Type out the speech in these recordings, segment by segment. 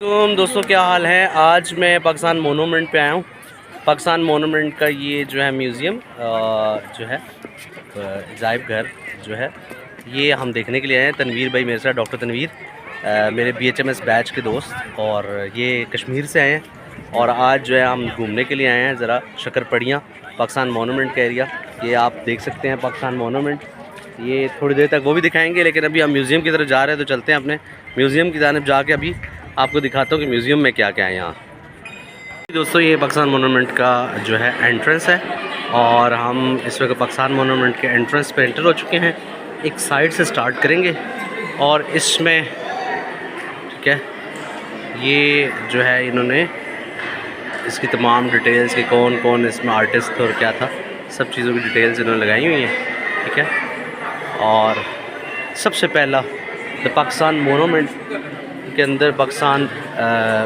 तो दोस्तों क्या हाल है। आज मैं पाकिस्तान मोनूमेंट पे आया हूँ। पाकिस्तान मोनूमेंट का ये जो है म्यूज़ियम जो है अजायब घर जो है ये हम देखने के लिए आए हैं। तनवीर भाई मेरे साथ, डॉक्टर तनवीर मेरे BHMS बैच के दोस्त, और ये कश्मीर से आए हैं। और आज जो है हम घूमने के लिए आए हैं ज़रा शक्करपड़ियाँ, पाकिस्तान मोनूमेंट का एरिया। ये आप देख सकते हैं पाकिस्तान मोनूमेंट। ये थोड़ी देर तक वो भी दिखाएंगे, लेकिन अभी हम म्यूज़ियम की तरफ जा रहे हैं, तो चलते हैं अपने म्यूज़ियम की जानिब जाके अभी आपको दिखाता हूँ कि म्यूज़ियम में क्या क्या है यहाँ। दोस्तों ये पाकिस्तान मोनूमेंट का जो है एंट्रेंस है, और हम इस वक्त पाकिस्तान मोनूमेंट के एंट्रेंस पे एंटर हो चुके हैं। एक साइड से स्टार्ट करेंगे और इसमें ठीक है, ये जो है इन्होंने इसकी तमाम डिटेल्स कि कौन कौन इसमें आर्टिस्ट थे और क्या था, सब चीज़ों की डिटेल्स इन्होंने लगाई हुई हैं। ठीक है, और सबसे पहला द पाकिस्तान मोनूमेंट के अंदर, पाकिस्तान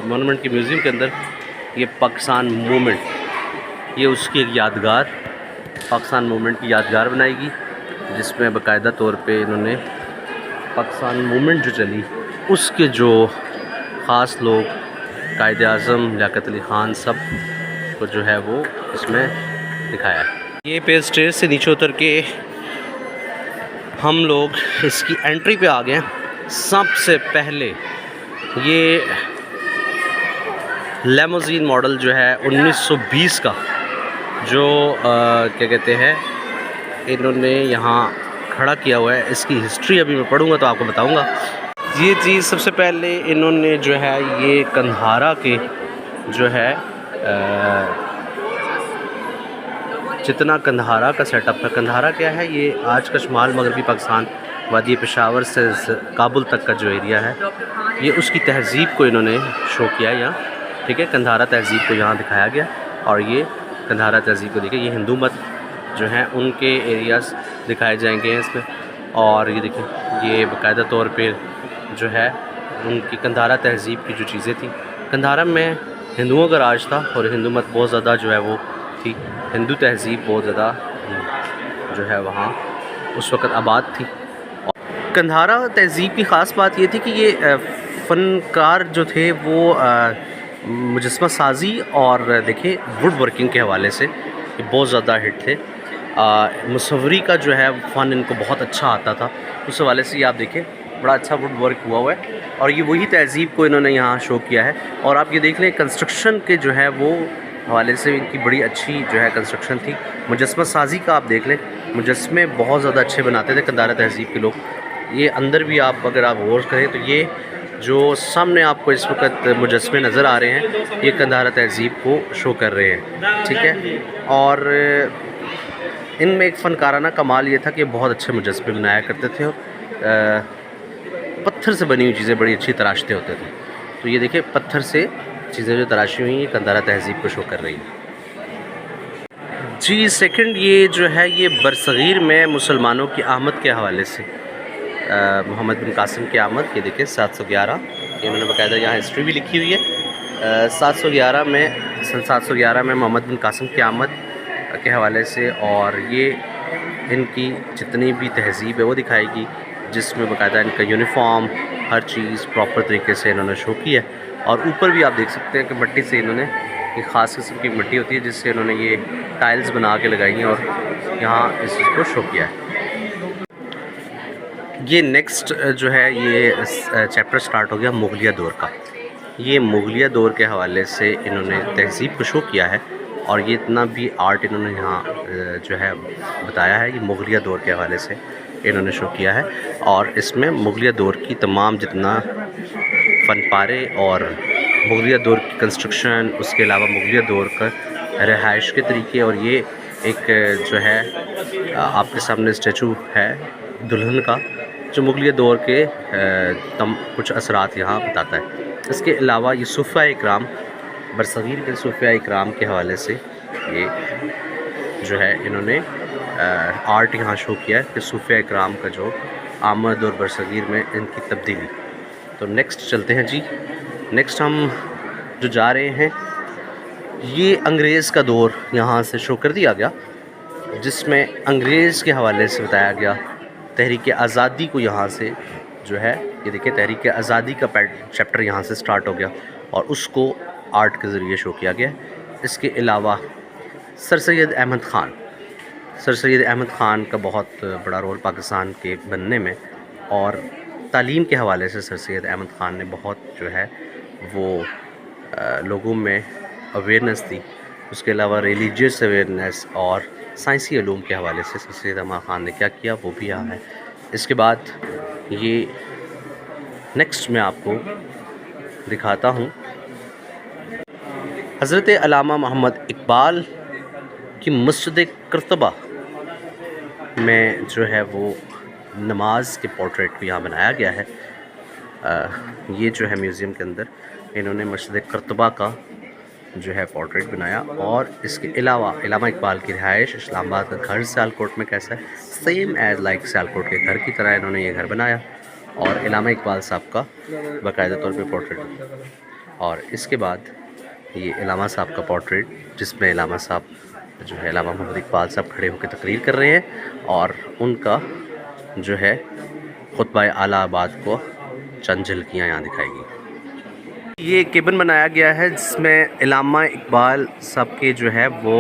मोनूमेंट के म्यूज़ियम के अंदर ये पाकिस्तान मूवमेंट, ये उसकी एक यादगार, पाकिस्तान मूवमेंट की यादगार बनाएगी, जिसमें बाकायदा तौर पे इन्होंने पाकिस्तान मूवमेंट जो चली उसके जो ख़ास लोग, कायद आज़म, लियाकत अली ख़ान, सब को जो है वो इसमें दिखाया है। ये पे स्टेज से नीचे उतर के हम लोग इसकी एंट्री पे आ गए। सबसे पहले ये लेमोजीन मॉडल जो है 1920 का, जो क्या कहते हैं, इन्होंने यहाँ खड़ा किया हुआ है। इसकी हिस्ट्री अभी मैं पढ़ूँगा तो आपको बताऊँगा। ये चीज़ सबसे पहले इन्होंने जो है ये कंधारा के जो है जितना कंधारा का सेटअप था। कंधारा क्या है, ये आज का शुमाल मगरबी पाकिस्तान, वादी पेशावर से काबुल तक का जो एरिया है, ये उसकी तहज़ीब को इन्होंने शो किया यहाँ। ठीक है, कंधारा तहज़ीब को यहाँ दिखाया गया, और ये कंधारा तहज़ीब को देखिए, ये हिंदू मत जो हैं उनके एरियाज़ दिखाए जाएंगे इसमें। और ये देखिए, ये बाकायदा तौर पे जो है उनकी कंधारा तहज़ीब की जो चीज़ें थी। कंधारा में हिंदुओं का राज था, और हिंदू मत बहुत ज़्यादा जो है वो थी, हिंदू तहज़ीब बहुत ज़्यादा जो है वहाँ उस वक़्त आबाद थी। कंधारा तहज़ीब की ख़ास बात ये थी कि ये फ़नकार जो थे वो मुजस्मा साजी और देखिए वुड वर्किंग के हवाले से ये बहुत ज़्यादा हिट थे। मुसव्वरी का जो है फ़न इनको बहुत अच्छा आता था, उस हवाले से ये आप देखिए बड़ा अच्छा वुड वर्क हुआ है, और ये वही तहज़ीब को इन्होंने यहाँ शो किया है। और आप ये देख लें, कंस्ट्रक्शन के जो है वो हवाले से इनकी बड़ी अच्छी जो है कंस्ट्रक्शन थी। मुजस्मा साजी का आप देख लें, मुजस्मे बहुत ज़्यादा अच्छे बनाते थे कंधारा तहज़ीब के लोग। ये अंदर भी आप अगर आप गौर करें तो ये जो सामने आपको इस वक्त मुजस्मे नज़र आ रहे हैं, ये कंधारा तहज़ीब को शो कर रहे हैं। ठीक है, और इनमें एक फ़नकाराना कमाल ये था कि बहुत अच्छे मुजस्मे बनाया करते थे, और पत्थर से बनी हुई चीज़ें बड़ी अच्छी तराशते होते थे। तो ये देखिए, पत्थर से चीज़ें जो तराशी हुई हैं, कंधारा तहज़ीब को शो कर रही हैं जी। सेकंड, ये जो है ये बरसग़ीर में मुसलमानों की आमद के हवाले से, मोहम्मद बिन कासिम की आमद, ये देखिए 711, ये मैंने बाकायदा यहाँ हिस्ट्री भी लिखी हुई है। 711 में, सन 711 में मोहम्मद बिन कासिम की आमद के हवाले से, और ये इनकी जितनी भी तहज़ीब है वो दिखाएगी, जिसमें बाकायदा इनका यूनिफॉर्म, हर चीज़ प्रॉपर तरीके से इन्होंने शो की है। और ऊपर भी आप देख सकते हैं कि मिट्टी से इन्होंने, एक ख़ास किस्म की मिट्टी होती है जिससे इन्होंने ये टाइल्स बना के लगाई हैं, और यहाँ इस चीज़ को शो किया है। ये नेक्स्ट जो है ये चैप्टर स्टार्ट हो गया मुग़लिया दौर का। ये मुग़लिया दौर के हवाले से इन्होंने तहज़ीब को शो किया है, और ये इतना भी आर्ट इन्होंने यहाँ जो है बताया है, ये मुग़लिया दौर के हवाले से इन्होंने शो किया है। और इसमें मुग़लिया दौर की तमाम जितना फ़न पारे और मुग़लिया दौर की कंस्ट्रक्शन, उसके अलावा मुग़लिया दौर का रहाइश के तरीके, और ये एक जो है आपके सामने स्टैचू है दुल्हन का, जो मुग़लिया दौर के कुछ असरात यहाँ बताता है। इसके अलावा ये सूफ़िया इकराम, बरसग़ीर के सूफ़िया इकराम के हवाले से ये जो है इन्होंने आर्ट यहाँ शो किया है कि सूफ़िया इकराम का जो आमद और बरसग़ीर में इनकी तब्दीली। तो नेक्स्ट चलते हैं जी। नेक्स्ट हम जो जा रहे हैं, ये अंग्रेज़ का दौर यहाँ से शो कर दिया गया, जिसमें अंग्रेज़ के हवाले से बताया गया, तहरीक आज़ादी को यहाँ से जो है ये देखिए तहरीक आज़ादी का चैप्टर यहाँ से स्टार्ट हो गया और उसको आर्ट के ज़रिए शो किया गया। इसके अलावा सर सैयद अहमद ख़ान का बहुत बड़ा रोल पाकिस्तान के बनने में और तालीम के हवाले से सर सैयद अहमद ख़ान ने बहुत जो है वो लोगों में अवेयरनेस दी। उसके अलावा रिलीजियस अवेयरनेस और साइंसी उलूम के हवाले से सर सैयद अहमद ख़ान ने क्या किया वो भी यहाँ है। इसके बाद ये नेक्स्ट मैं आपको दिखाता हूँ हज़रत अल्लामा मोहम्मद इकबाल की मस्जिद कुर्तबा में जो है वो नमाज के पोर्ट्रेट को यहाँ बनाया गया है। ये जो है म्यूज़ियम के अंदर इन्होंने मस्जिद कुर्तबा का जो है पोर्ट्रेट बनाया। और इसके अलावा अल्लामा इकबाल की रिहाइश इस्लामाबाद का घर सियालकोट में कैसा है, सेम एज़ लाइक सियालकोट के घर की तरह इन्होंने ये घर बनाया और अल्लामा इकबाल साहब का बाकायदा तौर पे पोर्ट्रेट। और इसके बाद ये अल्लामा साहब का पोर्ट्रेट जिसमें अल्लामा साहब जो है अल्लामा मोहम्मद इकबाल साहब खड़े होकर तकरीर कर रहे हैं और उनका जो है खुतबा आला आबाद को चंद झलकियाँ यहाँ दिखाएगी। ये केबिन बनाया गया है जिसमें अल्लामा इकबाल साहब के जो है वो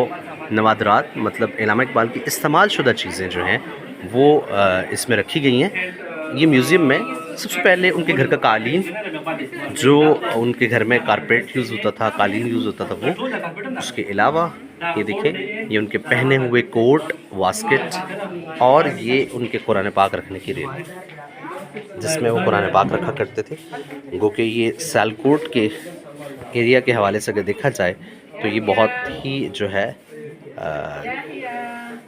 नवादरात मतलब अल्लामा इकबाल की इस्तेमाल शुदा चीज़ें जो हैं वो इसमें रखी गई हैं। ये म्यूज़ियम में सबसे पहले उनके घर का कालीन जो उनके घर में कारपेट यूज़ होता था, कालीन यूज़ होता था वो। उसके अलावा ये देखें ये उनके पहने हुए कोट, वास्केट और ये उनके कुरान पाक रखने की रेल जिसमें वो कुरान पाक रखा करते थे। गो कि ये सियालकोट के एरिया के हवाले से अगर देखा जाए तो ये बहुत ही जो है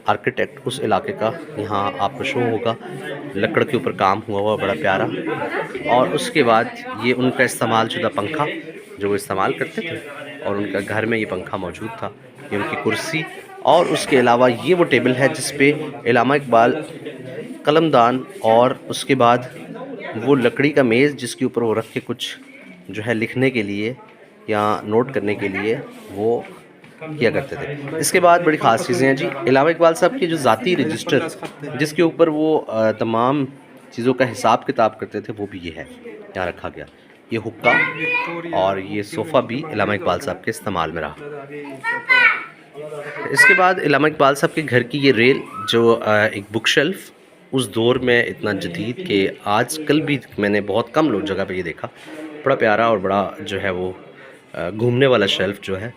आर्किटेक्ट उस इलाके का यहाँ आपको शो होगा। लकड़ के ऊपर काम हुआ हुआ बड़ा प्यारा। और उसके बाद ये उनका इस्तेमाल शुदा पंखा जो वो इस्तेमाल करते थे और उनका घर में ये पंखा मौजूद था। ये उनकी कुर्सी और उसके अलावा ये वो टेबल है जिस पे अल्लामा इकबाल कलमदान और उसके बाद वो लकड़ी का मेज़ जिसके ऊपर वो रख के कुछ जो है लिखने के लिए या नोट करने के लिए वो किया करते थे। इसके बाद बड़ी ख़ास चीज़ें हैं जी अल्लामा इकबाल साहब की जो ज़ाती रजिस्टर जिसके ऊपर वो तमाम चीज़ों का हिसाब किताब करते थे वो भी ये है यहाँ रखा गया। ये हुक्का और ये सोफ़ा भी अल्लामा इकबाल साहब के इस्तेमाल में रहा। इसके बाद अल्लामा इकबाल साहब के घर की ये रेल जो एक बुक शेल्फ़ उस दौर में इतना जदीद कि आजकल भी मैंने बहुत कम लोग जगह पे ये देखा। बड़ा प्यारा और बड़ा जो है वो घूमने वाला शेल्फ़ जो है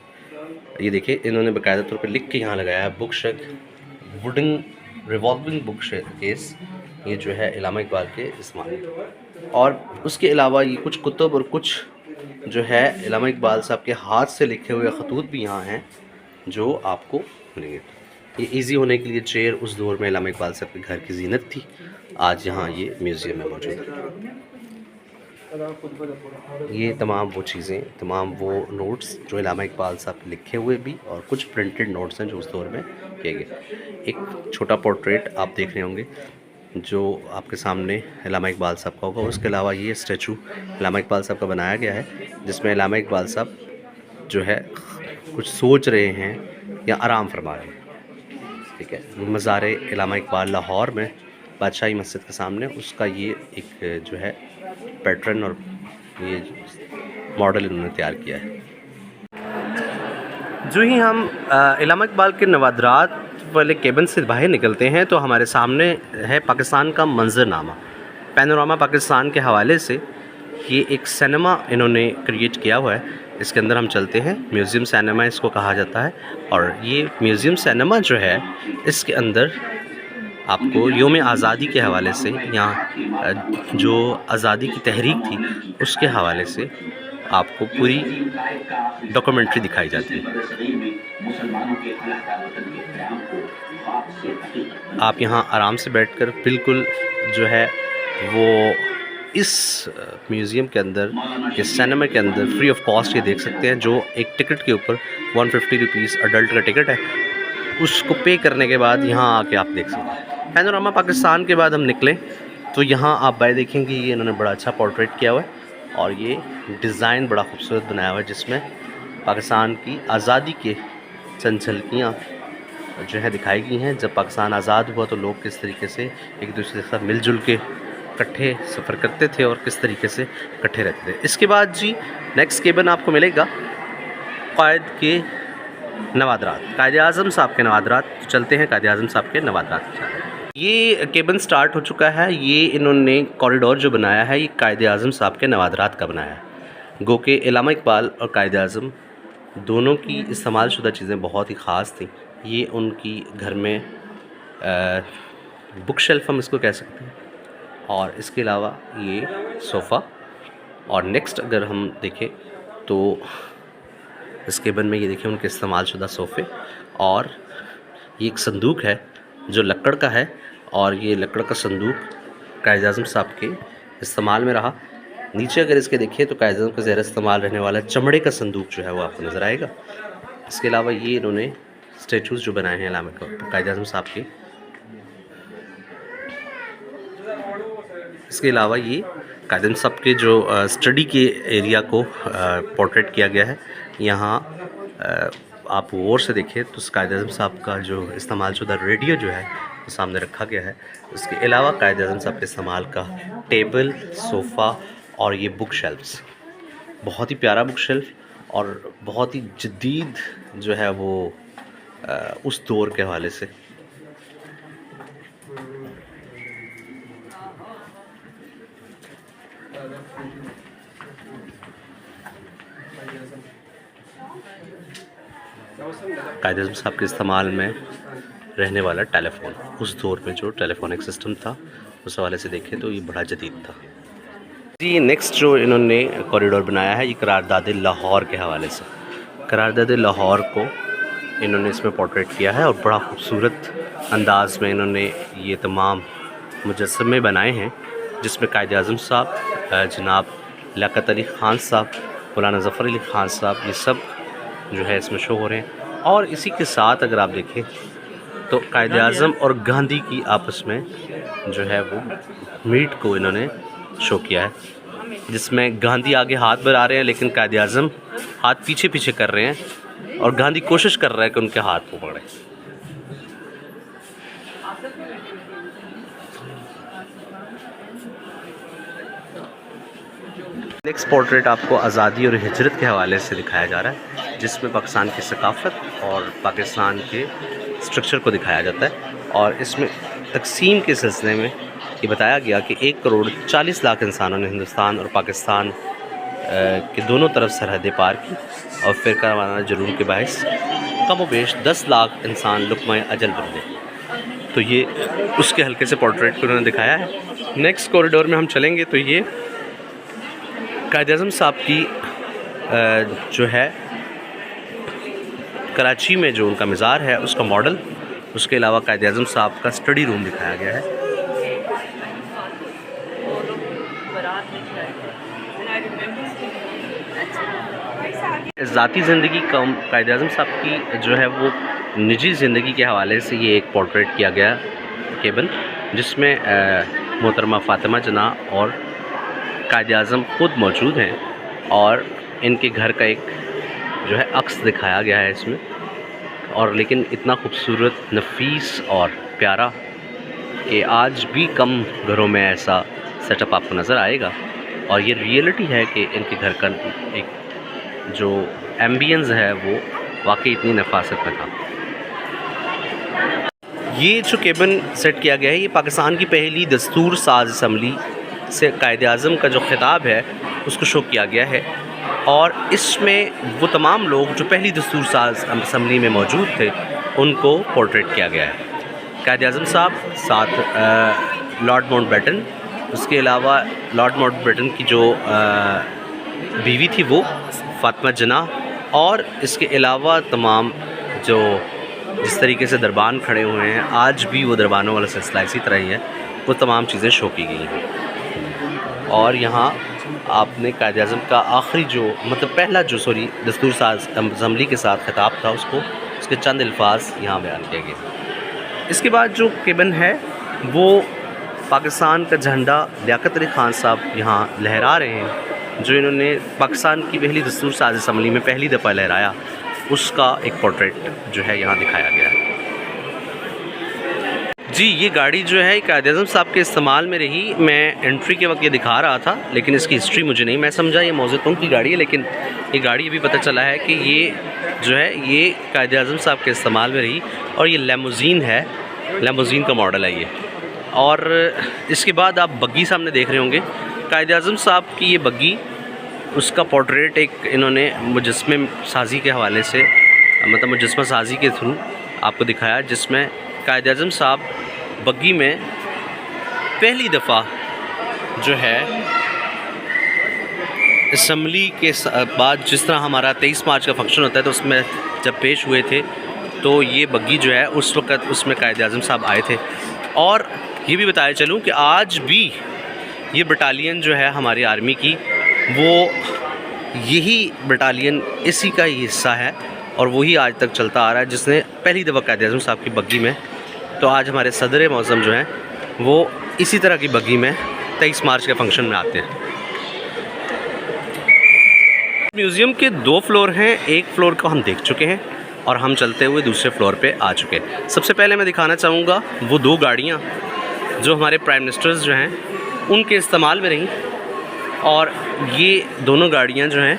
ये देखिए इन्होंने बाकायदा तौर पे लिख के यहाँ लगाया है book shelf wooden revolving book case. ये जो है अल्लामा इकबाल के इस्तेमाल। और उसके अलावा ये कुछ कुतुब और कुछ जो है अल्लामा इकबाल साहब के हाथ से लिखे हुए ख़तूत भी यहाँ हैं जो आपको मिलेंगे। ये इजी होने के लिए चेयर उस दौर में अल्लामा इकबाल साहब के घर की जीनत थी, आज यहाँ ये म्यूज़ियम में मौजूद है। ये तमाम वो चीज़ें तमाम वो नोट्स जो अल्लामा इकबाल साहब लिखे हुए भी और कुछ प्रिंटेड नोट्स हैं जो उस दौर में किए गए। एक छोटा पोर्ट्रेट आप देख रहे होंगे जो आपके सामने अल्लामा इकबाल साहब का होगा। उसके अलावा ये स्टैचू अल्लामा इकबाल साहब का बनाया गया है जिसमें अल्लामा इकबाल साहब जो है कुछ सोच रहे हैं या आराम फरमा रहे हैं। ठीक है, मज़ार अल्लामा इकबाल लाहौर में बादशाही मस्जिद के सामने उसका ये एक जो है पैटर्न और ये मॉडल इन्होंने तैयार किया है। जो ही हम अल्लामा इकबाल के नवादरात वाले केबिन से बाहर निकलते हैं तो हमारे सामने है पाकिस्तान का मंजरनामा, पैनोरामा पाकिस्तान के हवाले से ये एक सिनेमा इन्होंने क्रिएट किया हुआ है। इसके अंदर हम चलते हैं, म्यूज़ियम सिनेमा इसको कहा जाता है। और ये म्यूज़ियम सिनेमा जो है इसके अंदर आपको योम आज़ादी के हवाले से यहाँ जो आज़ादी की तहरीक थी उसके हवाले से आपको पूरी डॉक्यूमेंट्री दिखाई जाती है। आप यहाँ आराम से बैठकर बिल्कुल जो है वो इस म्यूज़ियम के अंदर इस सिनेमा के अंदर फ्री ऑफ कॉस्ट ये देख सकते हैं। जो एक टिकट के ऊपर 150 रुपीज़ अडल्ट का टिकट है उसको पे करने के बाद यहाँ आके आप देख सकते हैं। पैनोरामा पाकिस्तान के बाद हम निकले तो यहाँ आप बाय देखेंगे ये इन्होंने बड़ा अच्छा पोर्ट्रेट किया हुआ है और ये डिज़ाइन बड़ा खूबसूरत बनाया हुआ है जिसमें पाकिस्तान की आज़ादी के चंद झलकियाँ जो है दिखाई गई हैं। जब पाकिस्तान आज़ाद हुआ तो लोग किस तरीके से एक दूसरे के साथ मिलजुल के इकट्ठे सफ़र करते थे और किस तरीके से इकट्ठे रहते थे। इसके बाद जी नेक्स्ट केबिन आपको मिलेगा क़ायद के नवादरात, कायदे आज़म साहब के नवादरात। तो चलते हैं कायदे आज़म साहब के नवादरात। ये केबिन स्टार्ट हो चुका है। ये इन्होंने कॉरिडोर जो बनाया है ये कायदे आज़म साहब के नवादरात का बनाया है। गो के इलामा इकबाल और कायदे आज़म दोनों की इस्तेमाल शुदा चीज़ें बहुत ही ख़ास थी। ये उनकी घर में बुक शेल्फ हम इसको कह सकते हैं। और इसके अलावा ये सोफ़ा, और नेक्स्ट अगर हम देखें तो इस केबिन में ये देखिए उनके इस्तेमाल शुदा सोफ़े, और ये एक संदूक है जो लक्कड़ का है, और ये लक्कड़ का संदूक कायदे आज़म साहब के इस्तेमाल में रहा। नीचे अगर इसके देखें तो कायदे आज़म का ज़ेर इस्तेमाल रहने वाला चमड़े का संदूक जो है वो आपको नज़र आएगा। इसके अलावा ये इन्होंने स्टेचूज़ जो बनाए हैं कायदे आज़म साहब के। इसके अलावा ये कायदे आज़म साहब के जो स्टडी के एरिया को पोर्ट्रेट किया गया है। यहाँ आप गौर से देखें तो कायदे आज़म साहब का जो इस्तेमाल शुदा रेडियो जो है वो सामने रखा गया है। इसके अलावा कायदे आज़म साहब के इस्तेमाल का टेबल, सोफ़ा और ये बुक शेल्फ्स, बहुत ही प्यारा बुक शेल्फ और बहुत ही जदीद जो है वो उस दौर के हवाले से। कायदे आज़म साहब के इस्तेमाल में रहने वाला टेलीफोन, उस दौर में जो टेलीफोनिक सिस्टम था उस हवाले से देखें तो ये बड़ा जदीद था जी। नेक्स्ट जो इन्होंने कॉरिडोर बनाया है ये करारदाद लाहौर के हवाले से। करारदाद लाहौर को इन्होंने इसमें पोर्ट्रेट किया है और बड़ा खूबसूरत अंदाज में इन्होंने ये तमाम मुजस्समे बनाए हैं, जिसमें कायदे आज़म साहब, जनाब लियाकत अली ख़ान साहब, मौलाना ज़फ़र अली ख़ान साहब, ये सब जो है इसमें शो हो रहे हैं। और इसी के साथ अगर आप देखें तो कायदे आज़म और गांधी की आपस में जो है वो मीट को इन्होंने शो किया है, जिसमें गांधी आगे हाथ बढ़ा रहे हैं लेकिन कायदे आज़म हाथ पीछे पीछे कर रहे हैं और गांधी कोशिश कर रहा है कि उनके हाथ को पकड़े। नेक्स्ट पोर्ट्रेट आपको आज़ादी और हिजरत के हवाले से दिखाया जा रहा है, जिसमें पाकिस्तान की सकाफ़त और पाकिस्तान के स्ट्रक्चर को दिखाया जाता है। और इसमें तकसीम के सिलसिले में ये बताया गया कि 1,40,00,000 इंसानों ने हिंदुस्तान और पाकिस्तान के दोनों तरफ सरहदें पार की और फिर करवाना जुलूम के बायस कम व बेश 10 लाख इंसान लुक़्मा अजल बन गए। तो ये उसके हल्के से पोर्ट्रेट को उन्होंने दिखाया है। नेक्स्ट कॉरिडोर में हम चलेंगे तो ये कायदे आज़म साहब की जो है कराची में जो उनका मज़ार है उसका मॉडल, उसके अलावा कायदे आज़म साहब का स्टडी रूम दिखाया गया है। ज़ाती ज़िंदगी कम कायदे आज़म साहब की जो है वो निजी ज़िंदगी के हवाले से ये एक पोर्ट्रेट किया गया केबिन, जिसमें मोहतरमा फ़ातिमा जना और कायदे आज़म ख़ुद मौजूद हैं और इनके घर का एक जो है अक्स दिखाया गया है इसमें। और लेकिन इतना खूबसूरत, नफीस और प्यारा कि आज भी कम घरों में ऐसा सेटअप आपको नज़र आएगा। और ये रियलिटी है कि इनके घर का एक जो एम्बियंस है वो वाकई इतनी नफासत में था। ये जो केबिन सेट किया गया है ये पाकिस्तान की पहली दस्तूर साज असम्बली से कायदे आज़म का जो खिताब है उसको शो किया गया है। और इसमें वो तमाम लोग जो पहली दस्तूर साज असम्बली में मौजूद थे उनको पोर्ट्रेट किया गया है। कायदे आज़म साहब, साथ लॉर्ड माउंटबेटन, उसके अलावा लॉर्ड माउंटबेटन की जो बीवी थी वो फ़ातिमा जना, और इसके अलावा तमाम जो जिस तरीके से दरबान खड़े हुए हैं आज भी वो दरबानों वाला सिलसिला इसी तरह ही है, वो तमाम चीज़ें शो की गई हैं। और यहाँ आपने कायदे आज़म का आखिरी जो पहला जो दस्तूर साज असम्बली के साथ खिताब था उसको उसके चंद अल्फाज यहाँ बयान किए गए। इसके बाद जो केबिन है वो पाकिस्तान का झंडा लियाकत अली ख़ान साहब यहाँ लहरा रहे हैं, जो इन्होंने पाकिस्तान की पहली दस्तूर साज असम्बली में पहली दफ़ा लहराया, उसका एक पोर्ट्रेट जो है यहाँ दिखाया गया है। जी ये गाड़ी जो है कायद-ए-आज़म साहब के इस्तेमाल में रही। मैं एंट्री के वक्त ये दिखा रहा था, लेकिन इसकी हिस्ट्री मुझे नहीं, मैं समझा ये मौजूद की गाड़ी है, लेकिन ये गाड़ी अभी पता चला है कि ये जो है ये कायद-ए-आज़म साहब के इस्तेमाल में रही और ये लेमोज़ीन है, लेमोज़ीन का मॉडल है ये। और इसके बाद आप बग्गी सामने देख रहे होंगे, कायद-ए-आज़म साहब की ये बग्गी, उसका पोर्ट्रेट एक इन्होंने मुजस्मे साजी के हवाले से, मतलब मुजस्मा साजी के थ्रू आपको दिखाया, जिसमें कायद-ए-आज़म साहब बग्गी में पहली दफ़ा जो है असम्बली के बाद, जिस तरह हमारा 23 मार्च का फंक्शन होता है तो उसमें जब पेश हुए थे तो ये बग्गी जो है उस वक़्त उसमें कायद-ए-आज़म साहब आए थे। और ये भी बताया चलूँ कि आज भी ये बटालियन जो है हमारी आर्मी की, वो यही बटालियन इसी का ही हिस्सा है और वही आज तक चलता आ रहा है, जिसने पहली दफ़ा कायद-ए-आज़म साहब की बग्गी में, तो आज हमारे सदर मौज़म जो हैं वो इसी तरह की बग्गी में 23 मार्च के फंक्शन में आते हैं। म्यूज़ियम के 2 फ्लोर हैं, एक फ्लोर को हम देख चुके हैं और हम चलते हुए दूसरे फ्लोर पे आ चुके हैं। सबसे पहले मैं दिखाना चाहूँगा वो 2 गाड़ियाँ जो हमारे प्राइम मिनिस्टर्स जो हैं उनके इस्तेमाल में रहीं, और ये दोनों गाड़ियाँ जो हैं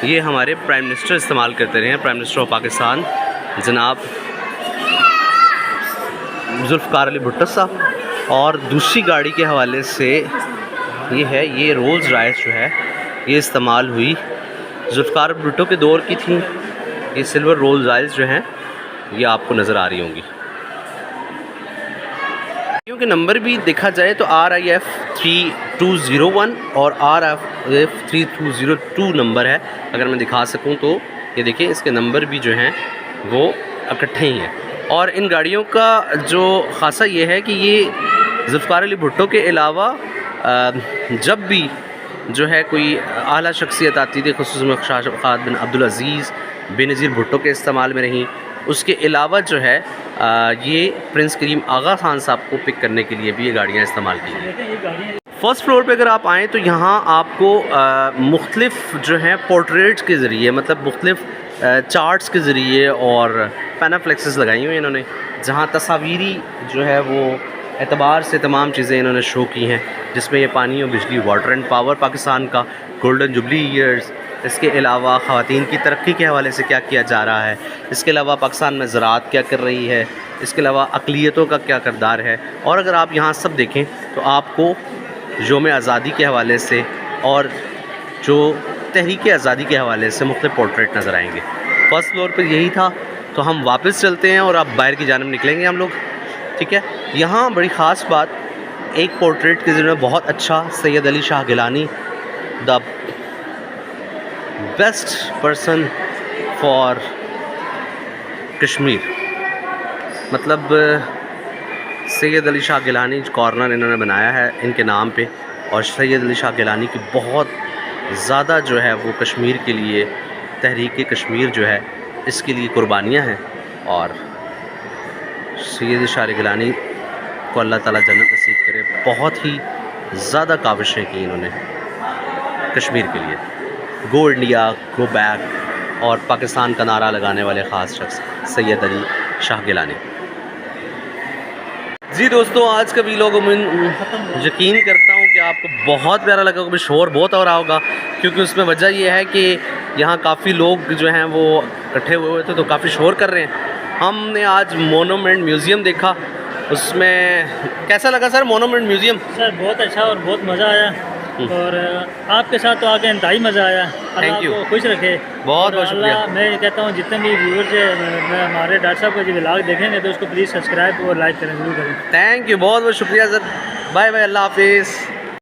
ये हमारे प्राइम मिनिस्टर इस्तेमाल करते रहे हैं, प्राइम मिनिस्टर ऑफ पाकिस्तान जनाब जुल्फ़िकार अली भुट्टो साहब। और दूसरी गाड़ी के हवाले से ये है, ये रोल्स रॉयस जो है ये इस्तेमाल हुई, जुल्फ़िकार भुट्टो के दौर की थी। ये सिल्वर रोल्स रॉयस जो हैं ये आपको नज़र आ रही होंगी। क्योंकि नंबर भी देखा जाए तो RIF 3201 और RIF 3202 नंबर है, अगर मैं दिखा सकूं तो ये देखिए इसके नंबर भी जो हैं वो इकट्ठे ही हैं। और इन गाड़ियों का जो ख़ासा ये है कि ये जुल्फ़िकार अली भुट्टो के अलावा जब भी जो है कोई आला शख्सियत आती थी, ख़ुसूसन ख़ाद बिन अब्दुल अज़ीज़ बेनज़ीर भुट्टो के इस्तेमाल में रहीं। उसके अलावा जो है ये प्रिंस करीम आगा खान साहब को पिक करने के लिए भी ये गाड़ियाँ इस्तेमाल की हैं। फ़र्स्ट फ्लोर पे अगर आप आएँ तो यहाँ आपको मुख्तलिफ़ जो हैं पोर्ट्रेट्स के ज़रिए, मतलब मुख्तलिफ़ चार्ट्स के ज़रिए और पैनाफ्लेक्सेस लगाई हुई इन्होंने, जहाँ तस्वीरी जो है वो एतबार से तमाम चीज़ें इन्होंने शो की हैं, जिसमें ये पानी और बिजली, वाटर एंड पावर, पाकिस्तान का गोल्डन जुबली ईयर्स, इसके अलावा ख़वातीन की तरक्की के हवाले से क्या किया जा रहा है, इसके अलावा पाकिस्तान में ज़राअत क्या कर रही है, इसके अलावा अक़लियतों का क्या किरदार है। और अगर आप यहाँ सब देखें तो आपको यौम आज़ादी के हवाले से और जो तहरीक आज़ादी के हवाले से मुख्तलिफ़ पोर्ट्रेट नज़र आएंगे। फर्स्ट फ्लोर पर यही था, तो हम वापस चलते हैं और अब बाहर की जानिब निकलेंगे हम लोग, ठीक है। यहाँ बड़ी ख़ास बात, एक पोर्ट्रेट के ज़रिए बहुत अच्छा, Syed Ali Shah Gilani, the best person for Kashmir, मतलब सैयद अली शाह गिलानी कॉर्नर इन्होंने बनाया है इनके नाम पे, और सैयद अली शाह गिलानी की बहुत ज़्यादा जो है वो कश्मीर के लिए, तहरीक कश्मीर जो है इसके लिए कुर्बानियाँ हैं। और सैयद शाह गिलानी को अल्लाह ताला जन्नत नसीब करे, बहुत ही ज़्यादा काविशें की इन्होंने कश्मीर के लिए। गो इंडिया, गो बैक, और पाकिस्तान का नारा लगाने वाले ख़ास शख्स सैयद अली शाह गिलानी। जी दोस्तों, आज का वीलॉग यकीन करता हूँ कि आपको बहुत प्यारा लगा होगा। शोर बहुत हो रहा होगा क्योंकि उसमें वजह यह है कि यहाँ काफ़ी लोग जो हैं वो इकट्ठे हुए थे, तो काफ़ी शोर कर रहे हैं। हमने आज मोनूमेंट म्यूज़ियम देखा, उसमें कैसा लगा सर मोनूमेंट म्यूज़ियम? सर बहुत अच्छा और बहुत मज़ा आया, और आपके साथ तो आके इंतहाई मज़ा आया। थैंक यू, खुश रखे। बहुत बहुत शुक्रिया। मैं कहता हूँ जितने भी व्यूअर्स हैं हमारे डॉक्टर साहब का जो व्लॉग देखेंगे तो उसको प्लीज़ सब्सक्राइब और लाइक करें, जरूर करें। थैंक यू, बहुत बहुत शुक्रिया सर। बाय बाय, अल्लाह हाफिज़।